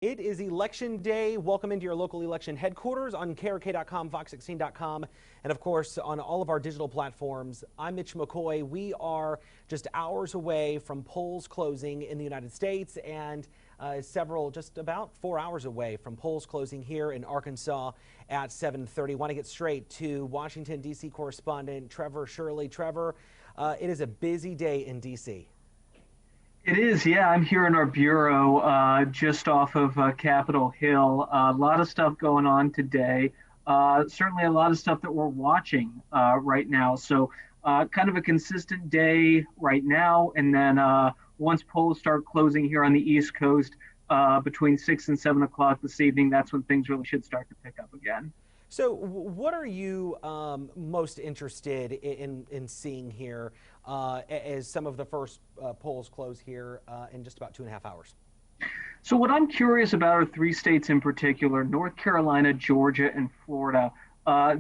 It is election day. Welcome into your local election headquarters on KRK.com, Fox16.com, and of course on all of our digital platforms. I'm Mitch McCoy. We are just hours away from polls closing in the United States and just about 4 hours away from polls closing here in Arkansas at 7:30. Want to get straight to Washington D.C. correspondent Trevor Shirley. Trevor, it is a busy day in D.C. It is, yeah. I'm here in our bureau, just off of Capitol Hill. A lot of stuff going on today. Certainly a lot of stuff that we're watching right now. So kind of a consistent day right now. And then once polls start closing here on the East Coast between 6 and 7 o'clock this evening, that's when things really should start to pick up again. So what are you most interested in seeing here as some of the first polls close here in just about 2.5 hours? So what I'm curious about are three states in particular: North Carolina, Georgia, and Florida.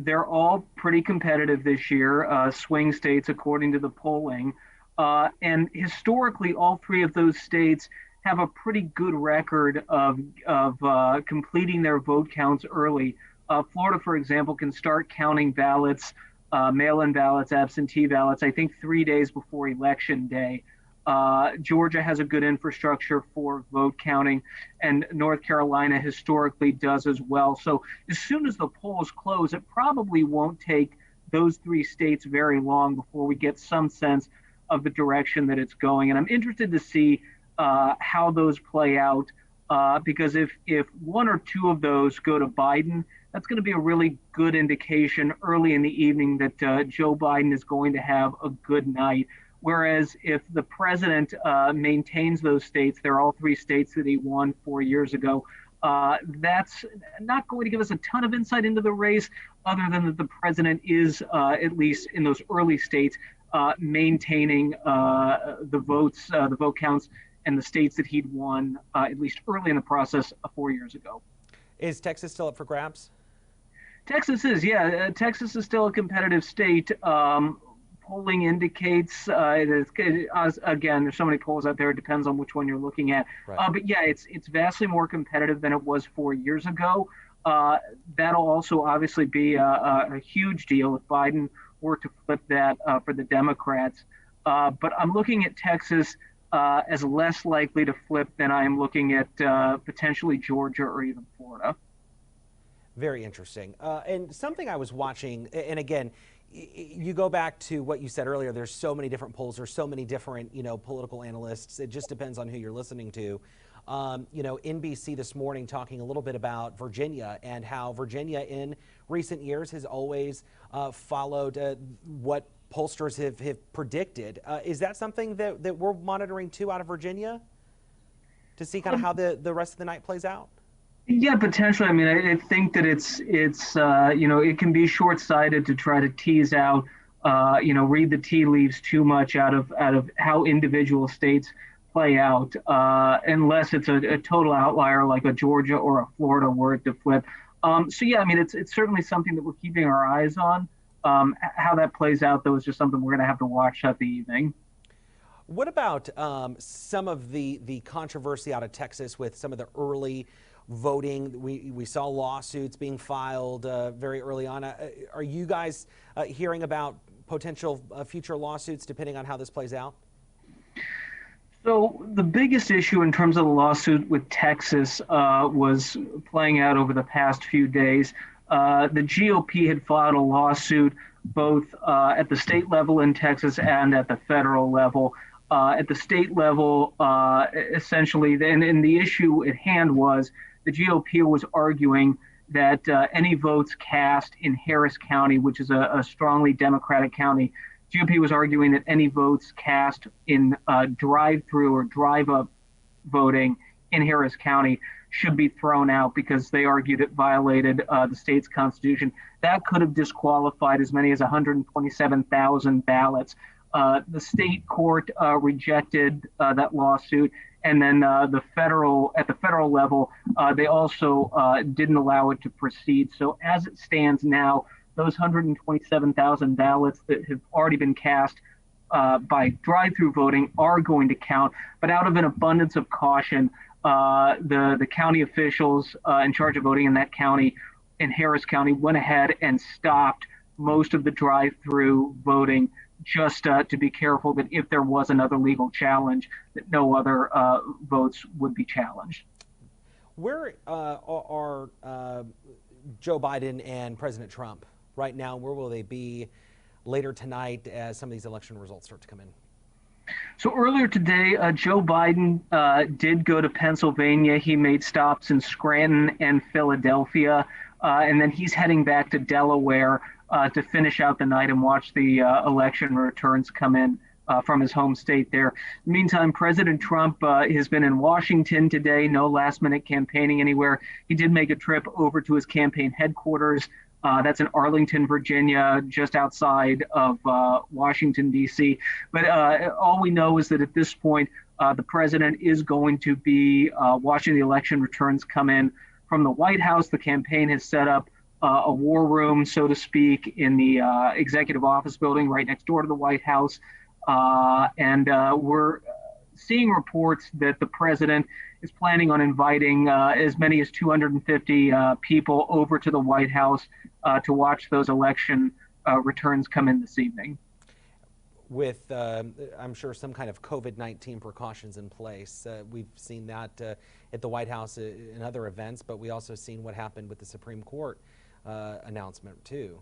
They're all pretty competitive this year, swing states according to the polling. And historically, all three of those states have a pretty good record of completing their vote counts early. Florida, for example, can start counting ballots, mail-in ballots, absentee ballots, I think 3 days before Election Day. Georgia has a good infrastructure for vote counting, and North Carolina historically does as well. So as soon as the polls close, it probably won't take those three states very long before we get some sense of the direction that it's going. And I'm interested to see how those play out, because if one or two of those go to Biden, that's going to be a really good indication early in the evening that Joe Biden is going to have a good night. Whereas if the president maintains those states, they're all three states that he won 4 years ago, that's not going to give us a ton of insight into the race, other than that the president is, at least in those early states, maintaining the vote counts and the states that he'd won, at least early in the process 4 years ago. Is Texas still up for grabs? Texas is, yeah. Texas is still a competitive state. Polling indicates, again, there's so many polls out there, it depends on which one you're looking at. Right. But yeah, it's vastly more competitive than it was 4 years ago. That'll also obviously be a huge deal if Biden were to flip that for the Democrats. But I'm looking at Texas as less likely to flip than I am looking at potentially Georgia or even Florida. Very interesting. And something I was watching, and again, you go back to what you said earlier, there's so many different polls, there's so many different, political analysts. It just depends on who you're listening to. NBC this morning talking a little bit about Virginia and how Virginia in recent years has always followed what pollsters have predicted. Is that something that we're monitoring too out of Virginia to see kind of how the rest of the night plays out? Yeah, potentially. I mean, I think that it's it can be short-sighted to try to tease out, read the tea leaves too much out of how individual states play out, unless it's a total outlier like a Georgia or a Florida were it to flip. So yeah, I mean, it's certainly something that we're keeping our eyes on. How that plays out, though, is just something we're going to have to watch out the evening. What about some of the controversy out of Texas with some of the early voting? We saw lawsuits being filed very early on. Are you guys hearing about potential future lawsuits depending on how this plays out? So the biggest issue in terms of the lawsuit with Texas was playing out over the past few days. The GOP had filed a lawsuit both at the state level in Texas and at the federal level. At the state level, essentially, and the issue at hand was the GOP was arguing that any votes cast in Harris County, which is a strongly Democratic county, GOP was arguing that any votes cast in drive-through or drive-up voting in Harris County should be thrown out because they argued it violated the state's constitution. That could have disqualified as many as 127,000 ballots. The state court rejected that lawsuit, and then at the federal level, they also didn't allow it to proceed. So as it stands now, those 127,000 ballots that have already been cast by drive-through voting are going to count. But out of an abundance of caution, the county officials in charge of voting in that county, in Harris County, went ahead and stopped most of the drive-through voting just to be careful that if there was another legal challenge, that no other votes would be challenged. Where are Joe Biden and President Trump right now? Where will they be later tonight as some of these election results start to come in? So earlier today, Joe Biden did go to Pennsylvania. He made stops in Scranton and Philadelphia, and then he's heading back to Delaware to finish out the night and watch the election returns come in from his home state there. Meantime, President Trump has been in Washington today, no last minute campaigning anywhere. He did make a trip over to his campaign headquarters. That's in Arlington, Virginia, just outside of Washington, D.C. But all we know is that at this point, the president is going to be watching the election returns come in from the White House. The campaign has set up a war room, so to speak, in the executive office building right next door to the White House. And we're seeing reports that the president is planning on inviting as many as 250 people over to the White House to watch those election returns come in this evening. With, I'm sure, some kind of COVID-19 precautions in place. We've seen that at the White House in other events, but we also seen what happened with the Supreme Court announcement, too.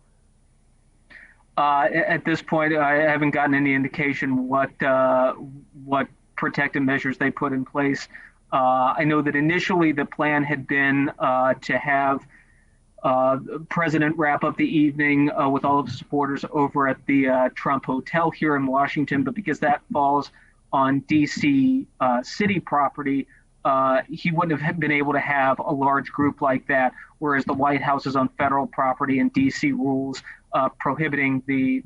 At this point, I haven't gotten any indication what protective measures they put in place. I know that initially the plan had been to have President wrap up the evening with all of his supporters over at the Trump Hotel here in Washington, but because that falls on D.C. city property, he wouldn't have been able to have a large group like that, whereas the White House is on federal property and D.C. rules prohibiting the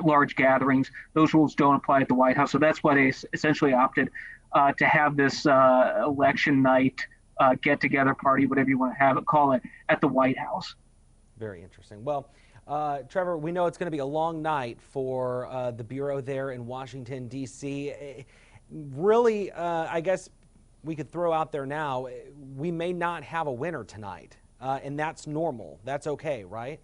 large gatherings. Those rules don't apply at the White House. So that's why they essentially opted to have this election night get-together party, whatever you want to call it, at the White House. Very interesting. Well, Trevor, we know it's going to be a long night for the Bureau there in Washington, D.C. Really, I guess we could throw out there now, we may not have a winner tonight, and that's normal. That's okay, right?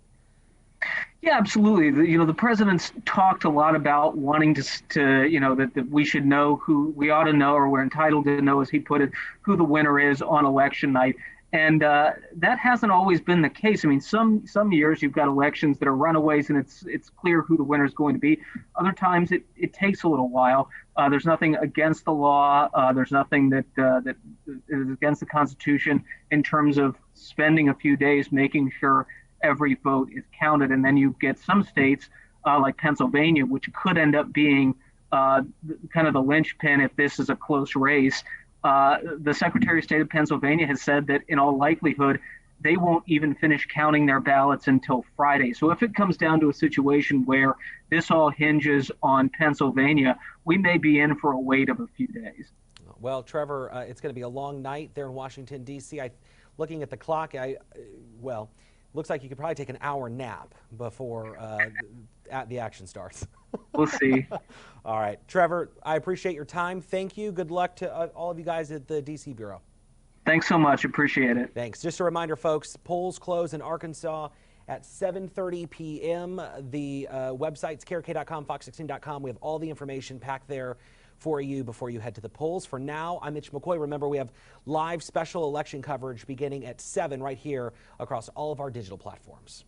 Yeah, absolutely. The president's talked a lot about wanting to that we should know who we ought to know, or we're entitled to know, as he put it, who the winner is on election night. And that hasn't always been the case. I mean, some years you've got elections that are runaways and it's clear who the winner is going to be. Other times it takes a little while. There's nothing against the law. There's nothing that is against the Constitution in terms of spending a few days making sure every vote is counted. And then you get some states like Pennsylvania, which could end up being kind of the linchpin if this is a close race. The Secretary of State of Pennsylvania has said that in all likelihood, they won't even finish counting their ballots until Friday. So if it comes down to a situation where this all hinges on Pennsylvania, we may be in for a wait of a few days. Well, Trevor, it's going to be a long night there in Washington, D.C. Looking at the clock, looks like you could probably take an hour nap before the action starts. We'll see. All right. Trevor, I appreciate your time. Thank you. Good luck to all of you guys at the D.C. Bureau. Thanks so much. Appreciate it. Thanks. Just a reminder, folks, polls close in Arkansas at 7:30 p.m. The website's krk.com, fox16.com. We have all the information packed there for you before you head to the polls. For now, I'm Mitch McCoy. Remember, we have live special election coverage beginning at 7 right here across all of our digital platforms.